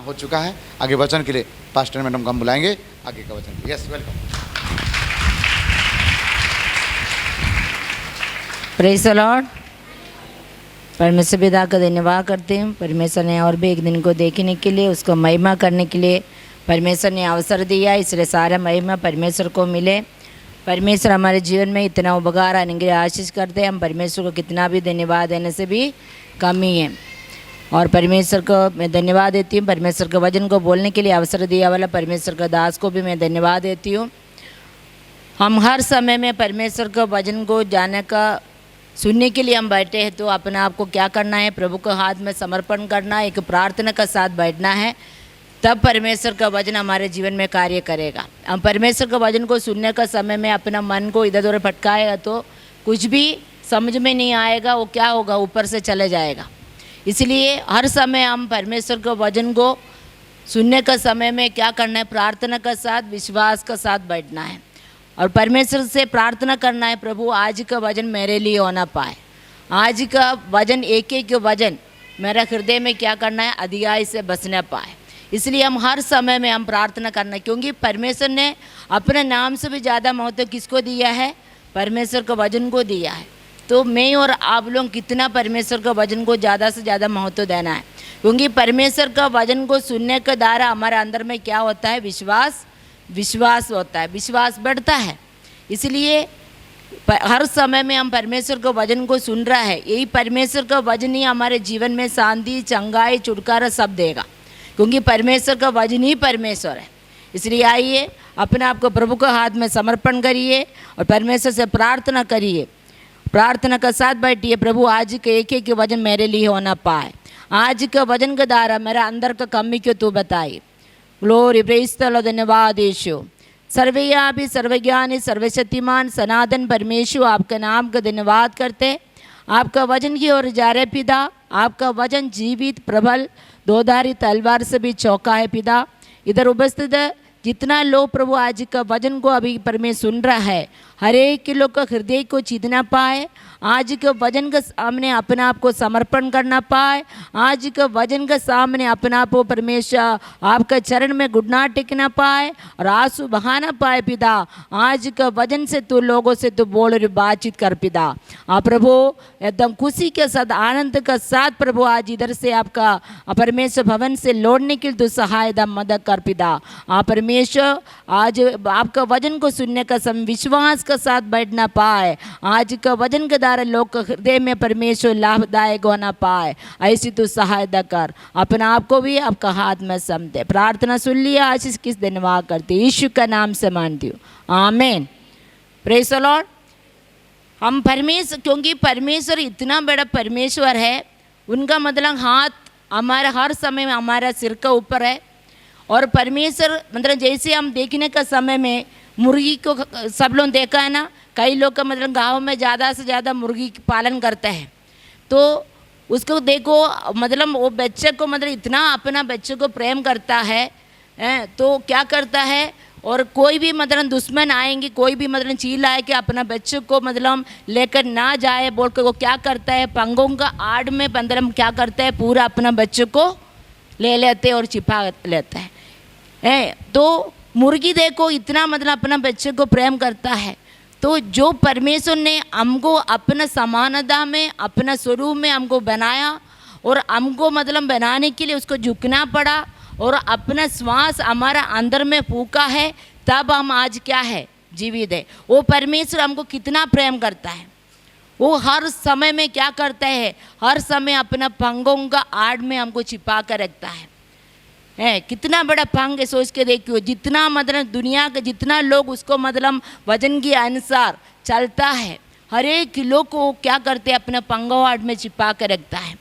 हो चुका है। आगे वचन के लिए पास्टर मैडम को हम बुलाएंगे आगे का वचन। Yes, welcome. Praise the Lord. परमेश्वर पिता का धन्यवाद करते हैं। परमेश्वर ने और भी एक दिन को देखने के लिए, उसको महिमा करने के लिए परमेश्वर ने अवसर दिया, इसलिए सारा महिमा परमेश्वर को मिले। परमेश्वर हमारे जीवन में इतना उपकार आने के लिए आशीष करते हैं। हम परमेश्वर को कितना भी धन्यवाद देने से भी कम ही है। और परमेश्वर को मैं धन्यवाद देती हूँ। परमेश्वर के वचन को बोलने के लिए अवसर दिया वाला परमेश्वर का दास को भी मैं धन्यवाद देती हूँ। हम हर समय में परमेश्वर के वचन को जानने का सुनने के लिए हम बैठे हैं, तो अपने आप को क्या करना है, प्रभु के हाथ में समर्पण करना, एक प्रार्थना का साथ बैठना है, तब परमेश्वर का वचन हमारे जीवन में कार्य करेगा। हम परमेश्वर के वचन को सुनने का समय में अपना मन को इधर उधर भटकाएगा तो कुछ भी समझ में नहीं आएगा, वो क्या होगा, ऊपर से चले जाएगा। इसलिए हर समय हम परमेश्वर के वचन को सुनने का समय में क्या करना है, प्रार्थना का साथ, विश्वास का साथ बैठना है और परमेश्वर से प्रार्थना करना है, प्रभु आज का वचन मेरे लिए होना पाए। आज का वचन, एक एक वचन मेरा हृदय में क्या करना है, अधियाय से बसना पाए। इसलिए हम हर समय में हम प्रार्थना करना है, क्योंकि परमेश्वर ने अपने नाम से भी ज़्यादा महत्व किसको दिया है, परमेश्वर के वचन को दिया है। तो मैं और आप लोग कितना परमेश्वर के वचन को ज़्यादा से ज़्यादा महत्व देना है, क्योंकि परमेश्वर का वचन को सुनने के द्वारा हमारे अंदर में क्या होता है, विश्वास होता है, विश्वास बढ़ता है। इसलिए हर समय में हम परमेश्वर के वचन को सुन रहा है, यही परमेश्वर का वचन ही हमारे जीवन में शांति, चंगाई, छुटकारा सब देगा, क्योंकि परमेश्वर का वचन ही परमेश्वर है। इसलिए आइए अपने आप को प्रभु के हाथ में समर्पण करिए और परमेश्वर से प्रार्थना करिए, प्रार्थना का साथ बैठिए। प्रभु आज के एक एक वचन मेरे लिए होना पाए, आज का वचन के द्वारा मेरा अंदर का कमी क्यों तू बताए। ग्लोरी, प्रेज़ द लॉर्ड, धन्यवाद यीशु। सर्वव्यापी, सर्वज्ञानी, सर्वशक्तिमान सनातन परमेश्वर, आपका नाम का धन्यवाद करते। आपका वचन की ओर जा रहे पिता, आपका वचन जीवित, प्रबल, दोधारी तलवार से भी चौका है पिता। इधर उपस्थित जितना लोग प्रभु आज का वचन को अभी परमेश्वर सुन रहा है, हर एक लोग का हृदय को जीतना पाए, आज के वचन के सामने अपने आप को समर्पण करना पाए, आज के वचन के सामने अपने आप को परमेश्वर आपका चरण में घुटना टेकना पाए और आंसू बहाना पाए पिता। आज के वचन से तू लोगों से तू बोल और बातचीत कर पिता। आप प्रभु एकदम खुशी के साथ, आनंद के साथ प्रभु आज इधर से आपका परमेश्वर भवन से लौटने के लिए तू सहायता मदद कर पिता। आप परमेश्वर आज आपका वचन को सुनने का समय विश्वास के साथ बैठना पाए, आज का वचन के द्वारा लोग के हृदय में परमेश्वर लाभदायक होना पाए, ऐसी तू सहायता कर। अपने आप को भी आपका हाथ में समझते। प्रार्थना सुन लिया, आशीष किस धन्यवाद करते, यीशु का नाम से मानती हूँ, आमीन। Praise the Lord. हम परमेश्वर, क्योंकि परमेश्वर इतना बड़ा परमेश्वर है, उनका मतलब हाथ हमारा हर समय में हमारा सिर के ऊपर है। और परमेश्वर मतलब जैसे हम देखने का समय में मुर्गी को सब लोग देखा है ना, कई लोग का मतलब गाँव में ज़्यादा से ज़्यादा मुर्गी पालन करते हैं, तो उसको देखो मतलब वो बच्चे को मतलब इतना अपना बच्चे को प्रेम करता है, तो क्या करता है, और कोई भी मतलब दुश्मन आएंगे, कोई भी मतलब चील आए कि अपना बच्चे को मतलब लेकर ना जाए बोल कर वो क्या करता है, पंगों का आड़ में मतलब क्या करता है, पूरा अपना बच्चे को ले लेते और छिपा लेता है। तो मुर्गी देखो इतना मतलब अपना बच्चे को प्रेम करता है। तो जो परमेश्वर ने हमको अपना समानता में, अपना स्वरूप में हमको बनाया और हमको मतलब बनाने के लिए उसको झुकना पड़ा और अपना श्वास हमारा अंदर में फूका है, तब हम आज क्या है, जीवित है। वो परमेश्वर हमको कितना प्रेम करता है, वो हर समय में क्या करता है, हर समय अपना पंगों का आड़ में हमको छिपा कर रखता है। कितना बड़ा पंग है, सोच के देखियो। जितना मतलब दुनिया के जितना लोग उसको मतलब वजन के अनुसार चलता है, हर एक लोग को क्या करते हैं, अपना पंगवाड़ में छिपा कर रखता है।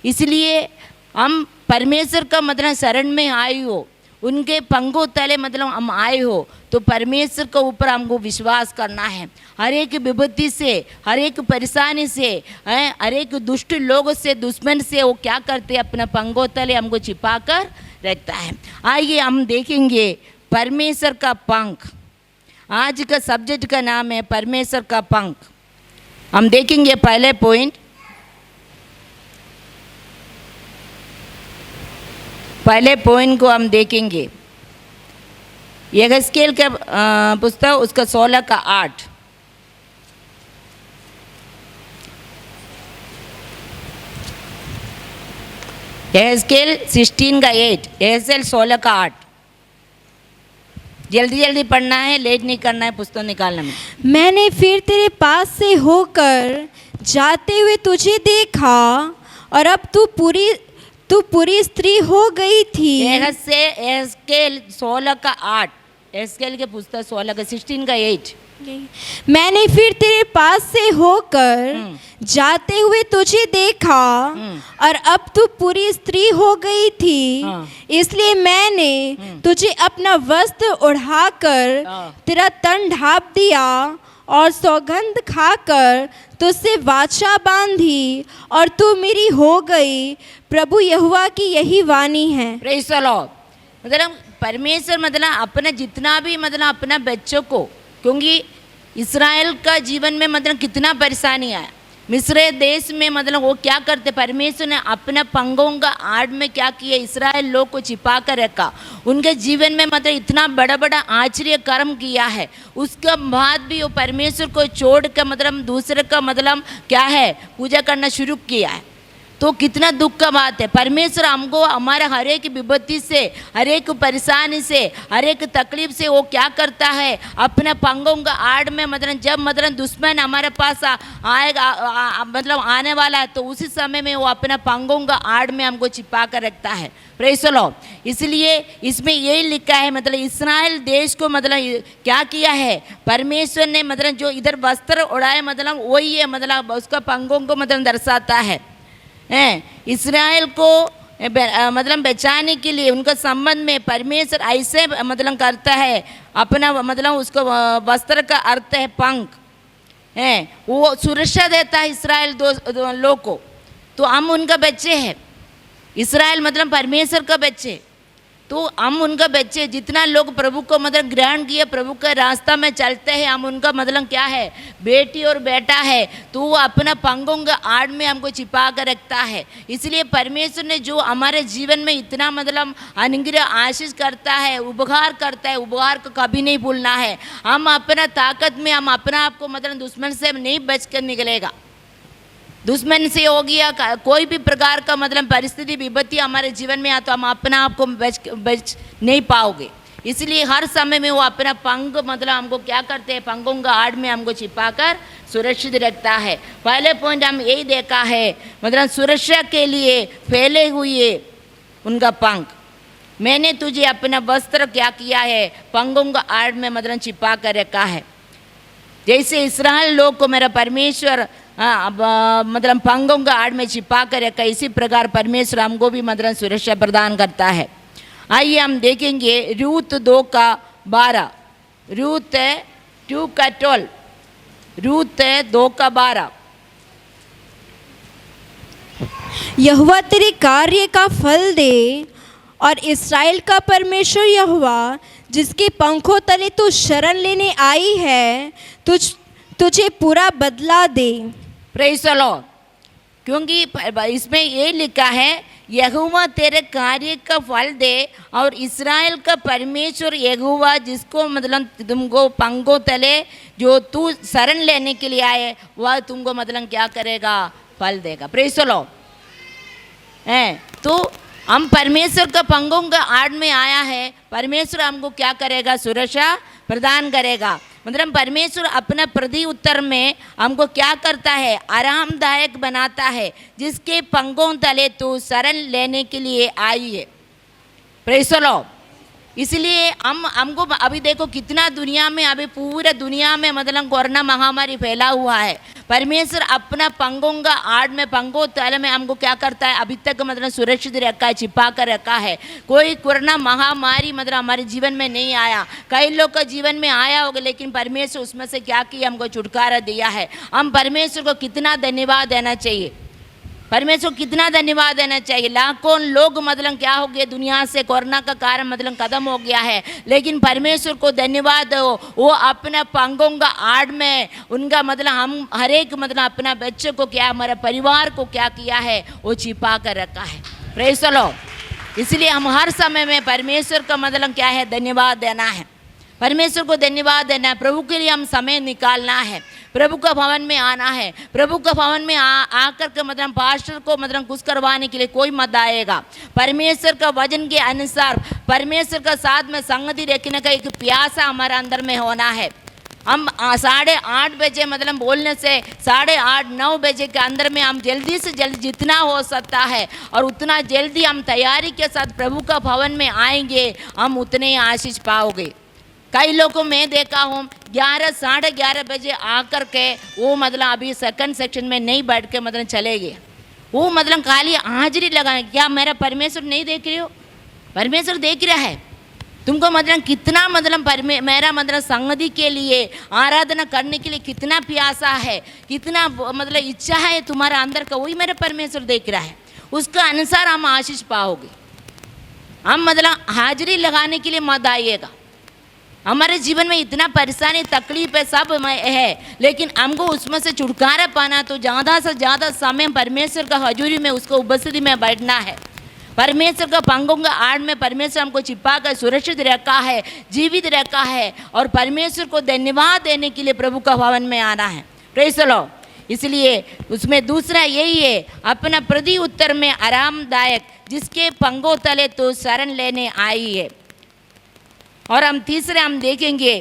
इसलिए हम परमेश्वर का मतलब शरण में आए हो, उनके पंगों तले मतलब हम आए हो, तो परमेश्वर के ऊपर हमको विश्वास करना है। हर एक विपत्ति से, हर एक परेशानी से, हर एक दुष्ट लोगों से, दुश्मन से वो क्या करते हैं, अपना पंगों तले हमको छिपा कर रखता है। आइए हम देखेंगे परमेश्वर का पंख। आज का सब्जेक्ट का नाम है परमेश्वर का पंख। हम देखेंगे पहले पॉइंट, पहले पॉइंट को हम देखेंगे। यहेजकेल का पुस्तक उसका 16 का 8। यहेजकेल 16 का 8, यहेजकेल 16 का 8। जल्दी जल्दी पढ़ना है, लेट नहीं करना है पुस्तक निकालने में। मैंने फिर तेरे पास से होकर जाते हुए तुझे देखा और अब तू पूरी स्त्री हो गई थी। यहेजकेल 16 का 8, यहेजकेल के पुस्तक 16 का 16 का 8। मैंने फिर तेरे पास से होकर जाते हुए तुझे देखा और अब तू पूरी स्त्री हो गई थी, हाँ। इसलिए मैंने तुझे अपना वस्त्र उड़ाकर हाँ। तेरा तन ढाँप दिया और सौगंध खाकर तुझसे वाचा बांधी और तू मेरी हो गई। प्रभु यहोवा की यही वाणी है। Praise the Lord. मतलब परमेश्वर मतलब अपना जितना भी मतलब अपना बच्चों को, क्योंकि इस्राएल का जीवन में मतलब कितना परेशानी आया, मिस्र देश में मतलब वो क्या करते, परमेश्वर ने अपना पंगों का आड़ में क्या किया, इस्राएल लोग को छिपा कर रखा। उनके जीवन में मतलब इतना बड़ा बड़ा आश्चर्य कर्म किया है, उसके बाद भी वो परमेश्वर को छोड़ कर मतलब दूसरे का मतलब क्या है पूजा करना शुरू किया है। तो कितना दुख का बात है। परमेश्वर हमको हमारे हर एक विपत्ति से, हर एक परेशानी से, हर एक तकलीफ से वो क्या करता है, अपने पंगों का आड़ में मतलब जब मतलब दुश्मन हमारे पास आएगा मतलब आने वाला है, तो उसी समय में वो अपने पंगों का आड़ में हमको छिपा कर रखता है। Praise the Lord. इसलिए इसमें यही लिखा है मतलब इस्राएल देश को मतलब क्या किया है, परमेश्वर ने मतलब जो इधर वस्त्र उड़ाए मतलब वही है मतलब उसका पंगों को मतलब दर्शाता है। इस्राएल को मतलब बचाने के लिए उनका संबंध में परमेश्वर ऐसे मतलब करता है, अपना मतलब उसको वस्त्र का अर्थ है पंख है, वो सुरक्षा देता है इस्राएल लोग को। तो हम उनका बच्चे हैं, इस्राएल मतलब परमेश्वर का बच्चे, तो हम उनका बच्चे। जितना लोग प्रभु को मतलब ग्रहण किए, प्रभु का रास्ता में चलते हैं, हम उनका मतलब क्या है बेटी और बेटा है। तो वो अपना पंगों का आड़ में हमको छिपा कर रखता है। इसलिए परमेश्वर ने जो हमारे जीवन में इतना मतलब अनुग्रह आशीष करता है, उपहार करता है, उपहार को कभी नहीं भूलना है। हम अपना ताकत में हम अपना आप को मतलब दुश्मन से नहीं बच कर निकलेगा। दुश्मन से हो गया कोई भी प्रकार का मतलब परिस्थिति विपत्ति हमारे जीवन में आ, तो हम अपना आप को बच नहीं पाओगे। इसलिए हर समय में वो अपना पंख मतलब हमको क्या करते हैं, पंखों का आड़ में हमको छिपाकर सुरक्षित रखता है। पहले पॉइंट हम यही देखा है मतलब सुरक्षा के लिए फैले हुए उनका पंख। मैंने तुझे अपना वस्त्र क्या किया है, पंखों का आड़ में मतलब छिपा कर रखा है। जैसे इस्राएल लोग को मेरा परमेश्वर मतलब पंखों का आड़ में छिपा कर रखा, इसी प्रकार परमेश्वर हमको भी मतलब सुरक्षा प्रदान करता है। आइए हम देखेंगे रूत 2 का 12, रूत 2 का 12, रूत 2 का 12। यहोवा तेरे कार्य का फल दे और इस्राएल का परमेश्वर यहोवा जिसके पंखों तले तू शरण लेने आई है तुझे पूरा बदला दे। Praise the Lord. क्योंकि इसमें ये लिखा है यहोवा तेरे कार्य का फल दे और इस्राएल का परमेश्वर यहोवा जिसको मतलब तुमको पंखों तले जो तू शरण लेने के लिए आए वह तुमको मतलब क्या करेगा, फल देगा। Praise the Lord. तो हम परमेश्वर का पंखों का आड़ में आया है, परमेश्वर हमको क्या करेगा, सुरक्षा प्रदान करेगा। मतलब परमेश्वर अपना प्रति उत्तर में हमको क्या करता है, आरामदायक बनाता है, जिसके पंखों तले तू शरण लेने के लिए आई है। Praise the Lord. इसलिए हमको अभी देखो कितना दुनिया में, अभी पूरे दुनिया में मतलब कोरोना महामारी फैला हुआ है। परमेश्वर अपना पंखों का आड़ में पंखों तले में हमको क्या करता है, अभी तक मतलब सुरक्षित रखा है, छिपा कर रखा है। कोई कोरोना महामारी मतलब हमारे जीवन में नहीं आया, कई लोग का जीवन में आया होगा, लेकिन परमेश्वर उसमें से क्या किया, हमको छुटकारा दिया है। हम परमेश्वर को कितना धन्यवाद देना चाहिए, परमेश्वर कितना धन्यवाद देना चाहिए। लाखों लोग मतलब क्या हो गया, दुनिया से कोरोना का कारण मतलब खत्म हो गया है, लेकिन परमेश्वर को धन्यवाद दो, वो अपना पंखों का आड़ में उनका मतलब हम हर एक मतलब अपना बच्चों को क्या, हमारे परिवार को क्या किया है, वो छिपा कर रखा है। Praise the Lord. इसलिए हम हर समय में परमेश्वर का मतलब क्या है, धन्यवाद देना है। परमेश्वर को धन्यवाद देना है। प्रभु के लिए हम समय निकालना है, प्रभु का भवन में आना है। प्रभु का भवन में आकर के मतलब पास्टर को मतलब कुछ करवाने के लिए कोई मत आएगा। परमेश्वर का वचन के अनुसार परमेश्वर का साथ में संगति रखने का एक प्यासा हमारे अंदर में होना है। हम 8:30 बजे मतलब बोलने से 8:30-9 बजे के अंदर में हम जल्दी से जल्दी जितना हो सकता है और उतना जल्दी हम तैयारी के साथ प्रभु का भवन में आएंगे, हम उतने ही आशीष पाओगे। कई लोगों को मैं देखा हूँ 11-11:30 बजे आकर के वो मतलब अभी सेकंड सेक्शन में नहीं बैठ के मतलब चले गए। वो मतलब खाली हाजिरी लगाने। क्या मेरा परमेश्वर नहीं देख रहे हो? परमेश्वर देख रहा है तुमको मतलब कितना मतलब मेरा मतलब संगति के लिए आराधना करने के लिए कितना प्यासा है, कितना मतलब इच्छा है तुम्हारा अंदर का, वही मेरा परमेश्वर देख रहा है। उसका अनुसार हम आशीष पाओगे। हम मतलब हाजिरी लगाने के लिए मत आइएगा। हमारे जीवन में इतना परेशानी तकलीफ है, सब है, लेकिन हमको उसमें से छुटकारा पाना तो ज़्यादा से ज़्यादा समय परमेश्वर का हजूरी में उसको उपस्थिति में बैठना है। परमेश्वर का पंखों का आड़ में परमेश्वर हमको छिपा कर सुरक्षित रखा है, जीवित रखा है, और परमेश्वर को धन्यवाद देने के लिए प्रभु का भवन में आना है। Praise the Lord. इसलिए उसमें दूसरा यही है, अपना प्रति उत्तर में आरामदायक जिसके पंखों तले तो शरण लेने आई है। और हम तीसरे हम देखेंगे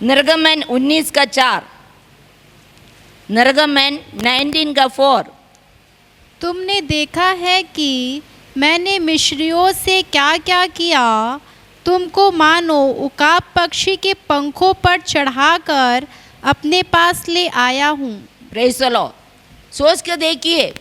निर्गमन 19:4, निर्गमन 19:4। तुमने देखा है कि मैंने मिस्रियों से क्या क्या किया, तुमको मानो उकाब पक्षी के पंखों पर चढ़ाकर अपने पास ले आया हूँ। Praise the Lord. सोच के देखिए,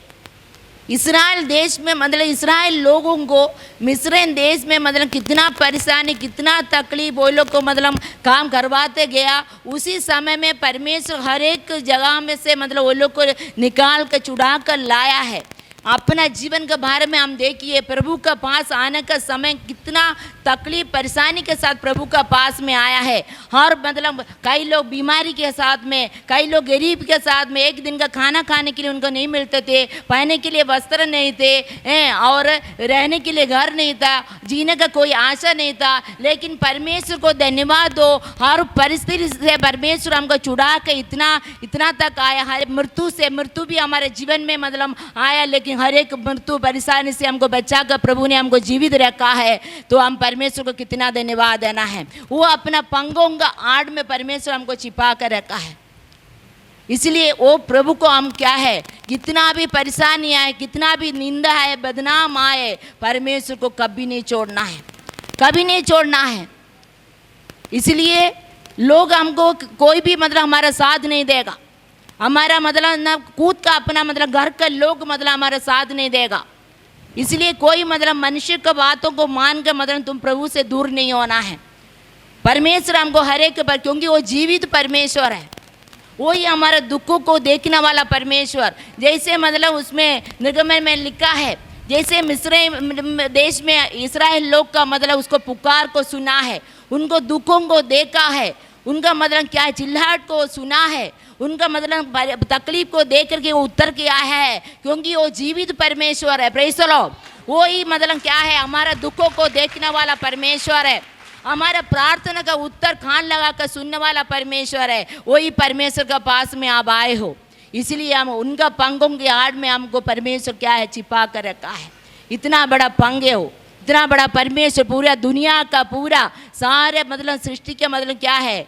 इस्राएल देश में मतलब इस्राएल लोगों को मिस्र देश में मतलब कितना परेशानी, कितना तकलीफ वो लोग को मतलब काम करवाते गया। उसी समय में परमेश्वर हर एक जगह में से मतलब वो लोग को निकाल कर छुड़ा कर लाया है। अपना जीवन के बारे में हम देखिए, प्रभु का पास आने का समय कितना तकलीफ परेशानी के साथ प्रभु का पास में आया है। और मतलब कई लोग बीमारी के साथ में, कई लोग गरीब के साथ में, एक दिन का खाना खाने के लिए उनको नहीं मिलते थे, पहनने के लिए वस्त्र नहीं थे, और रहने के लिए घर नहीं था, जीने का कोई आशा नहीं था। लेकिन परमेश्वर को धन्यवाद दो, हर परिस्थिति से परमेश्वर हमको छुड़ा के इतना तक आया। हर मृत्यु भी हमारे जीवन में मतलब आया, लेकिन हर एक मृत्यु परेशानी से हमको बचा कर प्रभु ने हमको जीवित रखा है। तो हम परमेश्वर को कितना धन्यवाद देना है। वो अपना पंखों का आड़ में परमेश्वर हमको छिपा कर रखा है। इसलिए वो प्रभु को हम क्या है, कितना भी परेशानी आए, कितना भी निंदा है, बदनाम आए, परमेश्वर को कभी नहीं छोड़ना है, कभी नहीं छोड़ना है। इसलिए लोग हमको कोई भी मतलब हमारा साथ नहीं देगा, हमारा मतलब ना कूद का अपना मतलब घर का लोग मतलब हमारा साथ नहीं देगा। इसलिए कोई मतलब मनुष्य की बातों को मान कर मतलब तुम प्रभु से दूर नहीं होना है। परमेश्वर हमको हर एक पर, क्योंकि वो जीवित परमेश्वर है, वही हमारे दुखों को देखने वाला परमेश्वर। जैसे मतलब उसमें निर्गमन में लिखा है, जैसे मिस्र देश में इस्राएल लोग का मतलब उसको पुकार को सुना है, उनको दुखों को देखा है, उनका मतलब क्या है, चिल्लाहट को सुना है, उनका मतलब तकलीफ को देख करके वो उत्तर किया है, क्योंकि वो जीवित परमेश्वर है। Praise the Lord. वो ही मतलब क्या है, हमारा दुखों को देखने वाला परमेश्वर है, हमारा प्रार्थना का उत्तर कान लगा कर सुनने वाला परमेश्वर है। वही परमेश्वर के पास में आप आए हो, इसलिए हम उनका पंखों की आड़ में हमको परमेश्वर क्या है, छिपा कर रखा है। इतना बड़ा पंख हो, इतना बड़ा परमेश्वर, पूरा दुनिया का पूरा सारे मतलब सृष्टि के मतलब क्या है,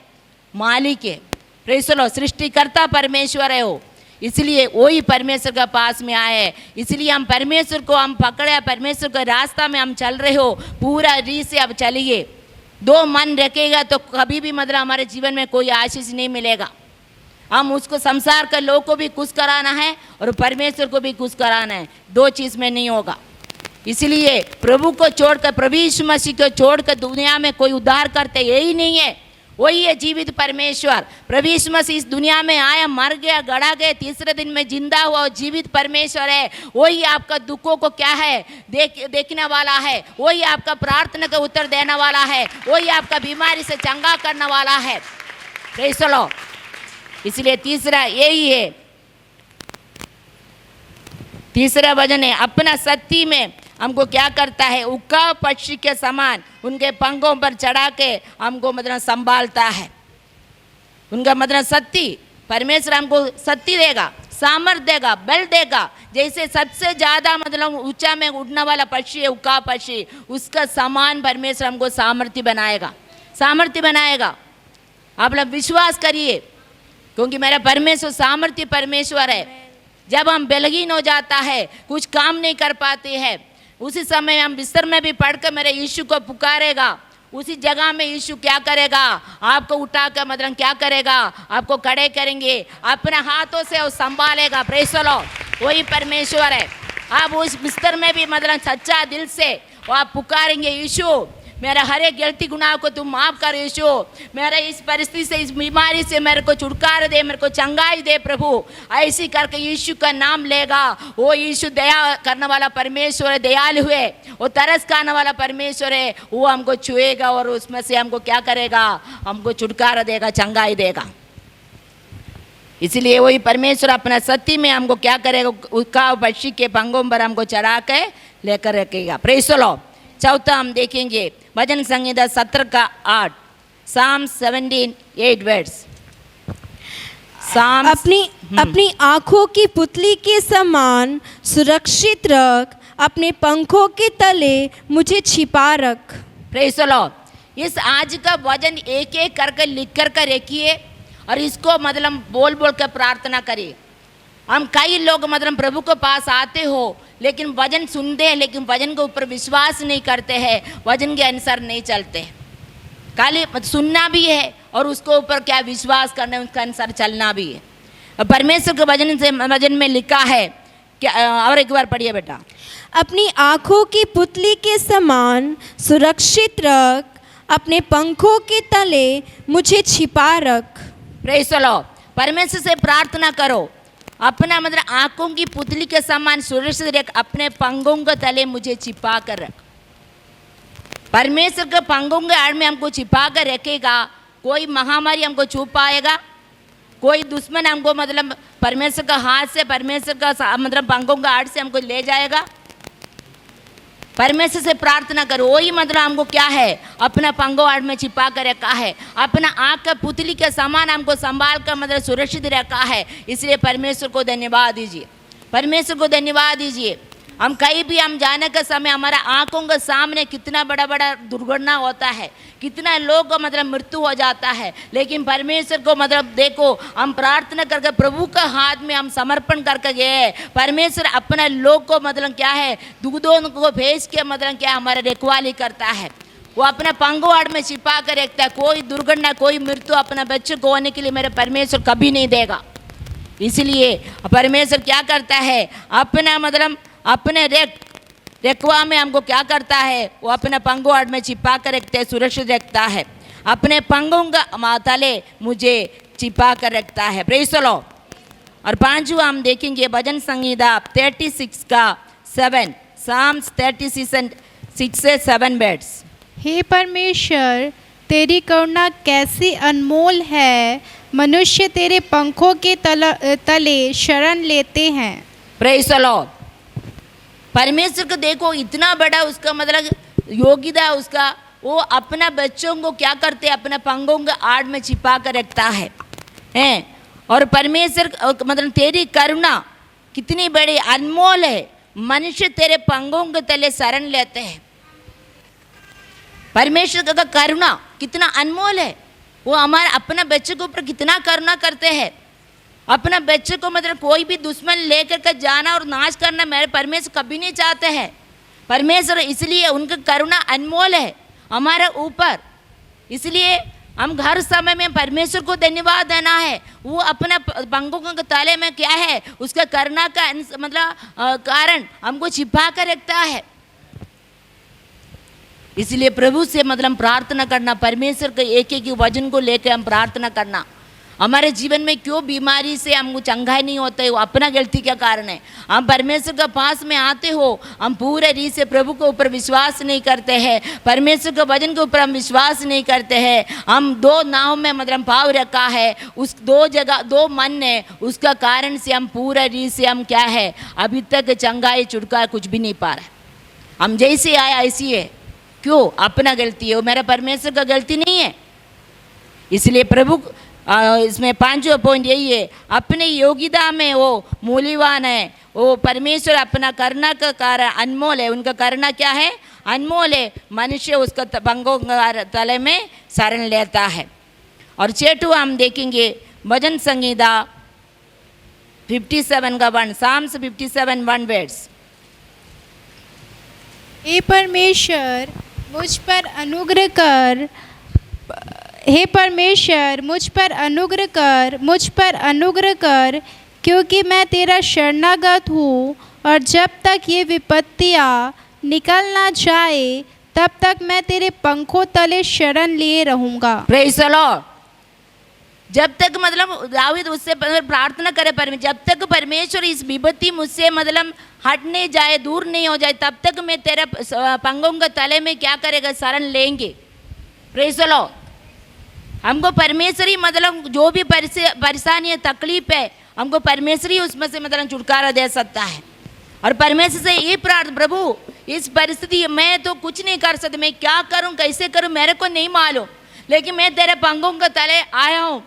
मालिक है। Praise the Lord. सृष्टिकर्ता परमेश्वर है वो, इसलिए वही परमेश्वर के पास में आए हैं। इसलिए हम परमेश्वर को हम पकड़े, परमेश्वर के रास्ता में हम चल रहे हो, पूरा रीत से अब चलिए। दो मन रखेगा तो कभी भी मतलब हमारे जीवन में कोई आशीष नहीं मिलेगा। हम उसको संसार के लोग को भी खुश कराना है और परमेश्वर को भी खुश कराना है, दो चीज़ में नहीं होगा। इसलिए प्रभु को छोड़कर, प्रभु यीशु मसीह को छोड़कर दुनिया में कोई उद्धार करते यही नहीं है। वही है जीवित परमेश्वर। प्रभु यीशु मसीह इस दुनिया में आया, मर गया, गड़ा गया, तीसरे दिन में जिंदा हुआ और जीवित परमेश्वर है। वही आपका दुखों को क्या है, देखने वाला है, वही आपका प्रार्थना का उत्तर देने वाला है, वही आपका बीमारी से चंगा करने वाला है। Praise the Lord. इसलिए तीसरा यही है, तीसरा वचन है, अपना सत्य में हमको क्या करता है, उका पक्षी के समान उनके पंखों पर चढ़ा के हमको मतलब संभालता है। उनका मतलब शक्ति, परमेश्वर हमको शक्ति देगा, सामर्थ्य देगा, बल देगा। जैसे सबसे ज़्यादा मतलब ऊंचा में उड़ने वाला पक्षी है उका पक्षी, उसका समान परमेश्वर हमको सामर्थ्य बनाएगा, सामर्थ्य बनाएगा। आप लोग विश्वास करिए, क्योंकि मेरा परमेश्वर सामर्थ्य परमेश्वर है। जब हम बलहीन हो जाता है, कुछ काम नहीं कर पाते हैं, उसी समय हम बिस्तर में भी पढ़कर मेरे यीशु को पुकारेगा, उसी जगह में यीशु क्या करेगा, आपको उठा कर मतलब क्या करेगा, आपको खड़े करेंगे, अपने हाथों से वो संभालेगा। प्रेज़ द लॉर्ड, वही परमेश्वर है। आप उस बिस्तर में भी मतलब सच्चा दिल से वो आप पुकारेंगे, यीशु मेरा हर एक गलती गुनाह को तुम माफ़ कर, यीशु मेरा इस परिस्थिति से, इस बीमारी से मेरे को छुटकारा दे, मेरे को चंगाई दे प्रभु। ऐसी करके यीशु का नाम लेगा। वो यीशु दया करने वाला परमेश्वर है, दयालु है, वो तरस खाने वाला परमेश्वर है। वो हमको छुएगा और उसमें से हमको क्या करेगा, हमको छुटकारा देगा, चंगाई देगा। इसलिए वही परमेश्वर अपना सत्य में हमको क्या करेगा, उसका पक्षी के पंखों पर हमको चढ़ा के लेकर रखेगा। Praise the Lord. चौथा हम देखेंगे भजन संहिता 17 का 8, साम 17:8 वर्ड्स। साम अपनी आँखों की पुतली के समान सुरक्षित रख, अपने पंखों के तले मुझे छिपा रख। Praise the Lord. इस आज का वचन एक एक करके लिख कर रखिए और इसको मतलब बोल बोल कर प्रार्थना करिए। हम कई लोग मतलब प्रभु के पास आते हो, लेकिन वचन सुनते हैं, लेकिन वचन के ऊपर विश्वास नहीं करते हैं, वचन के अनुसार नहीं चलते। खाली सुनना भी है और उसको ऊपर क्या विश्वास करना है, उसके अनुसार चलना भी है। परमेश्वर के वचन में लिखा है क्या, और एक बार पढ़िए बेटा। अपनी आँखों की पुतली के समान सुरक्षित रख, अपने पंखों के तले मुझे छिपा रख। Praise the Lord. परमेश्वर से प्रार्थना करो, अपना मतलब आंखों की पुतली के समान सुरक्षित रख, अपने पंखों के तले मुझे छिपा कर रख। परमेश्वर के पंखों के आड़ में हमको छिपा कर रखेगा। कोई महामारी हमको छू पाएगा, कोई दुश्मन हमको मतलब परमेश्वर का हाथ से, परमेश्वर का मतलब पंखों के आड़ से हमको ले जाएगा। परमेश्वर से प्रार्थना करो, वही मतलब हमको क्या है, अपना पंखों आड़ में छिपा कर रखा है, अपना आँख का पुतली के समान हमको संभाल कर मतलब सुरक्षित रखा है। इसलिए परमेश्वर को धन्यवाद दीजिए, परमेश्वर को धन्यवाद दीजिए। हम कहीं भी हम जाने के समय हमारा आंखों के सामने कितना बड़ा बड़ा दुर्घटना होता है, कितना लोग को मतलब मृत्यु हो जाता है, लेकिन परमेश्वर को मतलब देखो, हम प्रार्थना करके प्रभु का हाथ में हम समर्पण करके गए। परमेश्वर अपना लोग को मतलब क्या है, दूधों को भेज के मतलब क्या हमारा रखवाली करता है। वो अपना पंखों आड़ में छिपा कर रखता है। कोई दुर्घटना, कोई मृत्यु अपना बच्चे को होने के लिए मेरे परमेश्वर कभी नहीं देगा। इसलिए परमेश्वर क्या करता है, अपना मतलब अपने रेखवा में हमको क्या करता है, वो अपने पंखों आड़ में छिपा कर रखते हैं, सुरक्षित रखता है। अपने पंखों का तले मुझे छिपा कर रखता है। Praise the Lord. और पांचवा हम देखेंगे भजन संहिता 36 का 7, साम्स 36 से 7 वर्ड्स। हे परमेश्वर, तेरी करुणा कैसी अनमोल है, मनुष्य तेरे पंखों के तले शरण लेते हैं। Praise the Lord. परमेश्वर को देखो, इतना बड़ा उसका मतलब योग्यता उसका, वो अपना बच्चों को क्या करते, अपने पंखों के आड़ में छिपा कर रखता है हैं। और परमेश्वर मतलब तेरी करुणा कितनी बड़ी अनमोल है, मनुष्य तेरे पंखों के तले शरण लेते हैं। परमेश्वर का करुणा कितना अनमोल है, वो हमारे अपने बच्चे के ऊपर कितना करुणा करते हैं। अपना बच्चे को मतलब कोई भी दुश्मन लेकर के जाना और नाश करना मेरे परमेश्वर कभी नहीं चाहते हैं। परमेश्वर इसलिए उनका करुणा अनमोल है हमारे ऊपर। इसलिए हम हर समय में परमेश्वर को धन्यवाद देना है। वो अपना पंखों के तले में क्या है, उसका करुणा का मतलब कारण हमको छिपा कर रखता है। इसलिए प्रभु से मतलब प्रार्थना करना, परमेश्वर के एक एक वचन को लेकर हम प्रार्थना करना। हमारे जीवन में क्यों बीमारी से हमको चंगाई नहीं होता है, वो अपना गलती का कारण है। हम परमेश्वर के पास में आते हो, हम पूरे रीत से प्रभु के ऊपर विश्वास नहीं करते हैं, परमेश्वर के वचन के ऊपर हम विश्वास नहीं करते हैं। हम दो नाव में मतलब भाव रखा है, उस दो जगह दो मन है, उसका कारण से हम पूरा रीत से हम क्या है, अभी तक चंगाई छुटकारा कुछ भी नहीं पा रहे। हम जैसे आए ऐसी है, क्यों? अपना गलती है, वो मेरा परमेश्वर का गलती नहीं है। इसलिए प्रभु इसमें 5वां पॉइंट यही है, अपनी योग्यता में वो मूल्यवान है। वो परमेश्वर अपना करना का कारण अनमोल है, उनका करना क्या है? अनमोल है। मनुष्य उसका पंगों तले में शरण लेता है। और 6वां हम देखेंगे भजन संगीता 57 का 1, साम्स 57 1 वर्ड्स। हे परमेश्वर मुझ पर अनुग्रह कर, हे परमेश्वर मुझ पर अनुग्रह कर, मुझ पर अनुग्रह कर, क्योंकि मैं तेरा शरणागत हूँ, और जब तक ये विपत्तियाँ निकल ना जाए तब तक मैं तेरे पंखों तले शरण लिए रहूँगा। Praise the Lord. जब तक मतलब दाऊद उससे प्रार्थना करे, जब तक परमेश्वर इस विपत्ति मुझसे मतलब हटने जाए, दूर नहीं हो जाए, तब तक मैं तेरे पंगों के तले में क्या करेगा? शरण लेंगे। Praise the Lord. हमको परमेश्वर ही मतलब जो भी परेशानी है, तकलीफ है, हमको परमेश्वर ही उसमें से मतलब छुटकारा दे सकता है। और परमेश्वर से ये प्रार्थना, प्रभु इस परिस्थिति में तो कुछ नहीं कर सकते, मैं क्या करूं, कैसे करूं, मेरे को नहीं मालूम, लेकिन मैं तेरे पंगों के तले आया हूँ,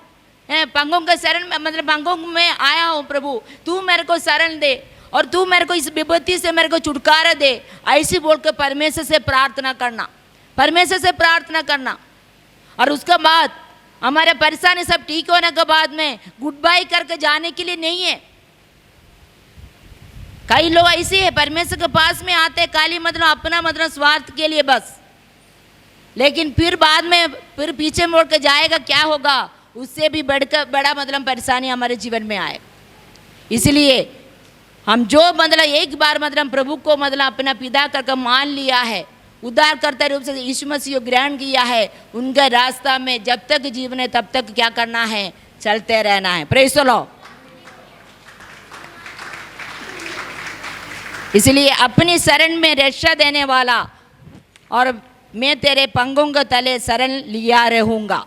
पंगों के शरण में मतलब पंगों में आया हूँ। प्रभु तू मेरे को शरण दे और तू मेरे को इस विपत्ति से मेरे को छुटकारा दे, ऐसी बोल के परमेश्वर से प्रार्थना करना, परमेश्वर से प्रार्थना करना। और उसके बाद हमारे परेशानी सब ठीक होने के बाद में गुड बाय करके जाने के लिए नहीं है। कई लोग ऐसे है, परमेश्वर के पास में आते खाली मतलब अपना मतलब स्वार्थ के लिए बस, लेकिन फिर बाद में फिर पीछे मोड़ के जाएगा, क्या होगा? उससे भी बढ़कर बड़ा मतलब परेशानी हमारे जीवन में आए। इसलिए हम जो मतलब एक बार मतलब प्रभु को मतलब अपना पिता करके मान लिया है, उद्धारकर्ता रूप से यीशु मसीह को ग्रहण किया है, उनका रास्ता में जब तक जीवन है तब तक क्या करना है? चलते रहना है। Praise the Lord. इसलिए अपनी शरण में रक्षा देने वाला, और मैं तेरे पंगों के तले शरण लिया रहूँगा।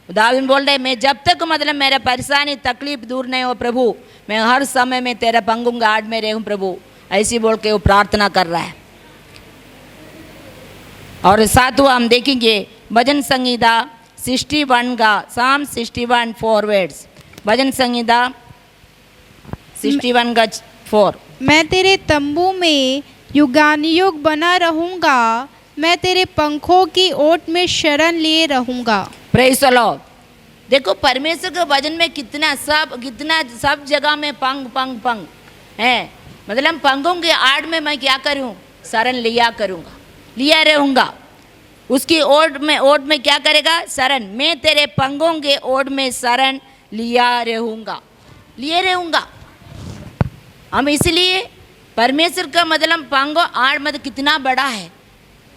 दाऊद बोल रहे, मैं जब तक मतलब मेरा परेशानी तकलीफ दूर नहीं हो प्रभु, मैं हर समय में तेरे पंगों के आड़ में रहूँ प्रभु, ऐसी बोल के वो प्रार्थना कर रहा है। और 7वां हम देखेंगे भजन संगीता 61 का, साम 61 4 वर्ड्स। भजन संगीता 61 का 4। मैं तेरे तंबू में युगानुयुग बना रहूँगा, मैं तेरे पंखों की ओट में शरण लिए रहूँगा। Praise the Lord. देखो परमेश्वर के वचन में कितना सब जगह में पंग पंग पंग है, मतलब पंगों के आड़ में मैं क्या करूँ? शरण लिया करूँगा, लिया रहूँगा। उसकी ओट में क्या करेगा? शरण। मैं तेरे पंगों के ओट में शरण लिया रहूँगा, लिए रहूँगा। हम इसलिए परमेश्वर का मतलब पंगों आड़ मतलब कितना बड़ा है,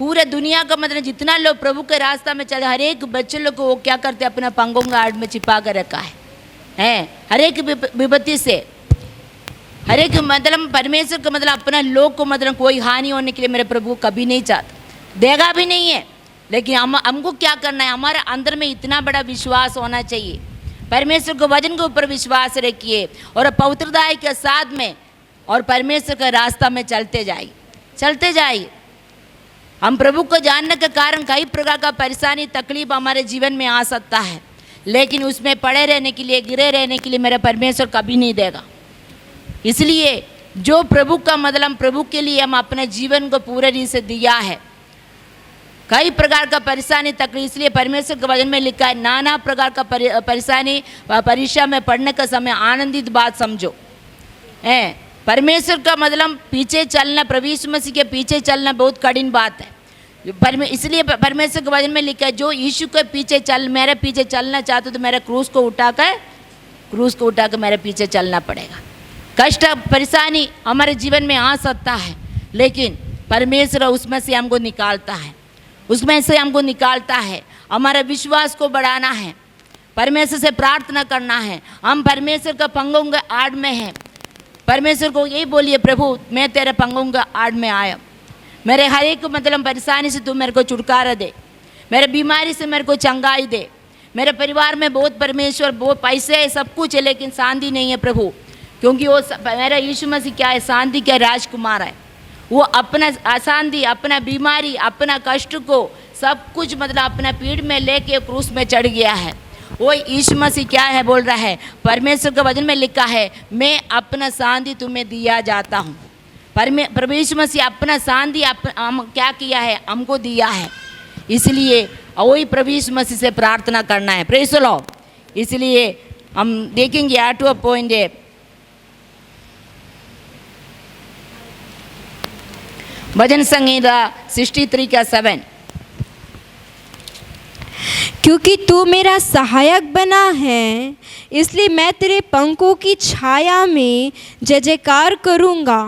पूरे दुनिया का मतलब जितना लोग प्रभु के रास्ता में चले, हर एक बच्चे लोग को वो क्या करते हैं? अपना पंगों के आड़ में छिपा कर रखा है। हर एक विपत्ति से, हर एक मतलब परमेश्वर का मतलब अपना लोग को मतलब कोई हानि होने के लिए मेरे प्रभु कभी नहीं चाहता, देगा भी नहीं है। लेकिन हमको क्या करना है? हमारे अंदर में इतना बड़ा विश्वास होना चाहिए, परमेश्वर के वचन के ऊपर विश्वास रखिए और पवित्रता के साथ में और परमेश्वर का रास्ता में चलते जाइए। हम प्रभु को जानने के कारण कई प्रकार का परेशानी तकलीफ हमारे जीवन में आ सकता है, लेकिन उसमें पड़े रहने के लिए, गिरे रहने के लिए मेरा परमेश्वर कभी नहीं देगा। इसलिए जो प्रभु का मतलब प्रभु के लिए हम अपने जीवन को पूरे रीति से दिया है, कई प्रकार का परेशानी तकलीफ, इसलिए परमेश्वर के वचन में लिखा है, नाना प्रकार का परेशानी परीक्षा में पढ़ने का समय आनंदित बात समझो। परमेश्वर का मतलब पीछे चलना, प्रभु यीशु मसीह के पीछे चलना बहुत कठिन बात है। इसलिए परमेश्वर के वचन में लिखा है, जो यीशु के पीछे मेरे पीछे चलना चाहते तो मेरे क्रूस को उठाकर मेरे पीछे चलना पड़ेगा। कष्ट परेशानी हमारे जीवन में आ सकता है, लेकिन परमेश्वर उसमें से हमको निकालता है। हमारा विश्वास को बढ़ाना है, परमेश्वर से प्रार्थना करना है। हम परमेश्वर का पंगों के आड़ में हैं। परमेश्वर को यही बोलिए, प्रभु मैं तेरे पंगों के आड़ में आया, मेरे हर एक मतलब परेशानी से तू मेरे को छुटकारा दे, मेरे बीमारी से मेरे को चंगाई दे। मेरे परिवार में बहुत परमेश्वर बहुत पैसे है, सब कुछ है, लेकिन शांति नहीं है प्रभु, क्योंकि वो मेरा यीशु मसीह क्या है? शांति का राजकुमार है। वो अपना अशांति, अपना बीमारी, अपना कष्ट को सब कुछ मतलब अपना पीठ में लेके क्रूस में चढ़ गया है। वो यीशु मसीह क्या है बोल रहा है, परमेश्वर के वचन में लिखा है, मैं अपना शांति तुम्हें दिया जाता हूँ। प्रभु यीशु मसीह अपना शांति क्या किया है, हमको दिया है। इसलिए वही प्रभु यीशु मसीह से प्रार्थना करना है। Praise the Lord. इसलिए हम देखेंगे 8वां पॉइंट है, भजन संहिता 63 का 7। क्योंकि तू मेरा सहायक बना है, इसलिए मैं तेरे पंखों की छाया में जय जयकार करूँगा।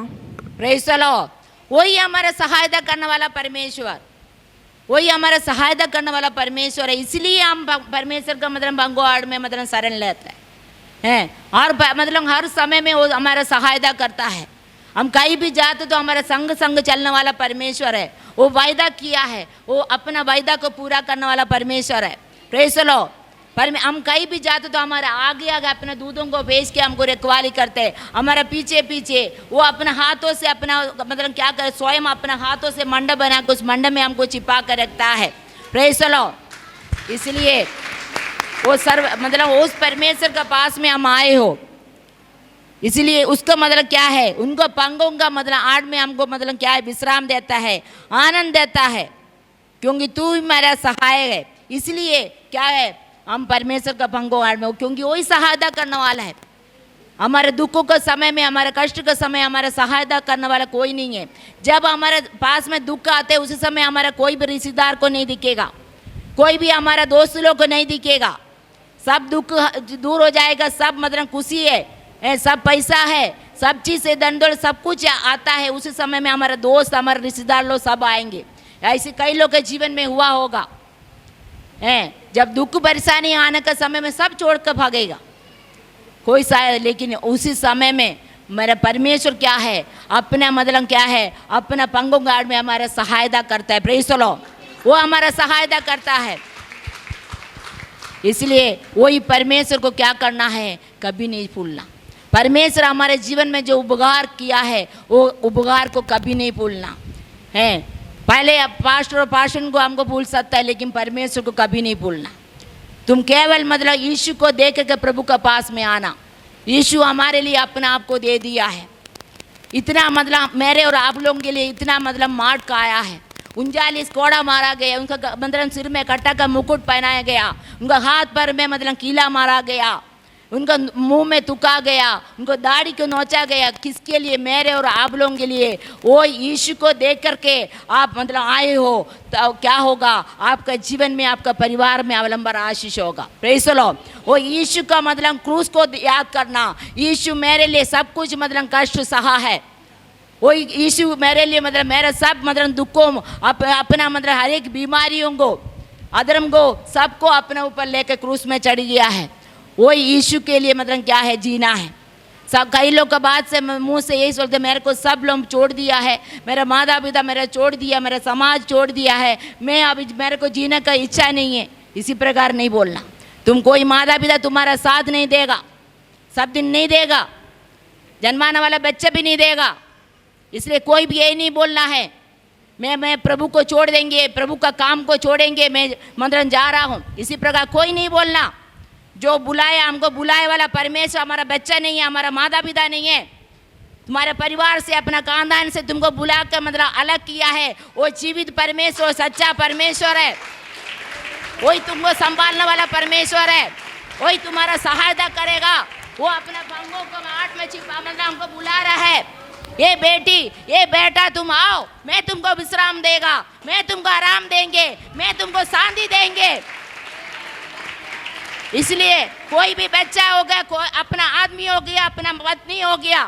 Praise the Lord. वही हमारा सहायता करने वाला परमेश्वर, वही हमारा सहायता करने वाला परमेश्वर है। इसलिए हम परमेश्वर का मतलब भंगवाड़ में मतलब शरण लेते हैं और मतलब हर समय में वो हमारा सहायता करता है। हम कहीं भी जाते तो हमारा संग चलने वाला परमेश्वर है। वो वायदा किया है, वो अपना वायदा को पूरा करने वाला परमेश्वर है। Praise the Lord. पर हम कहीं भी जाते तो हमारे आगे अपने दूतों को भेज के हमको रखवाली करते हैं। हमारा पीछे पीछे वो अपने हाथों से अपना मतलब क्या करे, स्वयं अपने हाथों से मंडप बना के उस मंडप में हमको छिपा कर रखता है। Praise the Lord. इसलिए वो मतलब उस परमेश्वर के पास में हम आए हो, इसलिए उसका मतलब क्या है, उनको पंखों का मतलब आड़ में हमको मतलब क्या है, विश्राम देता है, आनंद देता है, क्योंकि तू ही मेरा सहायक है। इसलिए क्या है, हम परमेश्वर का पंखों आड़ में, क्योंकि वही सहायता करने वाला है। हमारे दुखों के समय में, हमारे कष्ट के समय हमारा सहायता करने वाला कोई नहीं है। जब हमारे पास में दुख आते उस समय हमारा कोई भी रिश्तेदार को नहीं दिखेगा, कोई भी हमारा दोस्त लोग को नहीं दिखेगा। सब दुख दूर हो जाएगा, सब मतलब खुशी है, सब पैसा है, सब चीज़ से दंडोल सब कुछ आता है। उस समय में हमारा दोस्त, हमारे रिश्तेदार लोग सब आएंगे। ऐसे कई लोग के जीवन में हुआ होगा, जब दुख परेशानी आने का समय में सब छोड़ कर भागेगा कोई शायद, लेकिन उसी समय में मेरा परमेश्वर क्या है, अपना मतलब क्या है, अपना पंखों के आड़ में हमारा सहायता करता है। Praise the Lord. वो हमारा सहायता करता है। इसलिए वही परमेश्वर को क्या करना है, कभी नहीं भूलना। परमेश्वर हमारे जीवन में जो उपकार किया है वो उपकार को कभी नहीं भूलना है। पहले अब पास्टर और पास्टर को हमको भूल सकता है, लेकिन परमेश्वर को कभी नहीं भूलना। तुम केवल मतलब यीशु को देख के प्रभु के पास में आना। यीशु हमारे लिए अपने आप को दे दिया है। इतना मतलब मेरे और आप लोगों के लिए इतना मतलब मार खाया है। 39 कोड़ा मारा गया, उनका मतलब सिर में कट्टा का मुकुट पहनाया गया, उनका हाथ पर में मतलब कीला मारा गया, उनका मुंह में तुका गया, उनको दाढ़ी को नोचा गया। किसके लिए? मेरे और आप लोगों के लिए। वो यीशु को देख करके आप मतलब आए हो तो क्या होगा, आपका जीवन में, आपका परिवार में अवलंबन आशीष होगा। Praise the Lord. वो यीशु का मतलब क्रूस को याद करना। यीशु मेरे लिए सब कुछ मतलब कष्ट सहा है। वो यीशु मेरे लिए मतलब मेरा सब मतलब दुखों अपना मतलब हर एक बीमारियों को, अधर्म को, सबको अपने ऊपर लेकर क्रूस में चढ़ गया है। वो यीशु के लिए मतलब क्या है, जीना है। सब कई लोग का बात से मुंह से यही सोचते, मेरे को सब लोग छोड़ दिया है, मेरा माता पिता मेरा छोड़ दिया, मेरा समाज छोड़ दिया है, मैं अभी मेरे को जीने का इच्छा नहीं है। इसी प्रकार नहीं बोलना। तुम कोई माता पिता तुम्हारा साथ नहीं देगा, सब दिन नहीं देगा, जन्माने वाला बच्चा भी नहीं देगा। इसलिए कोई भी यही नहीं बोलना है मैं प्रभु को छोड़ देंगे, प्रभु का काम को छोड़ेंगे, मैं मंदिर जा रहा हूँ। इसी प्रकार कोई नहीं बोलना। जो बुलाया, हमको बुलाए वाला परमेश्वर हमारा बच्चा नहीं है, हमारा माता पिता नहीं है। तुम्हारे परिवार से, अपना खानदान से तुमको बुला कर मतलब अलग किया है। वो जीवित परमेश्वर, सच्चा परमेश्वर है। वही तुमको संभालने वाला परमेश्वर है। वही तुम्हारा सहायता करेगा। वो अपने पंखों को आठ में छिपा मतलब हमको बुला रहा है, ये बेटी, ये बेटा, तुम आओ, मैं तुमको विश्राम देगा, मैं तुमको आराम देंगे, मैं तुमको शांति देंगे। इसलिए कोई भी बच्चा हो गया, कोई अपना आदमी हो गया, अपना पत्नी हो गया,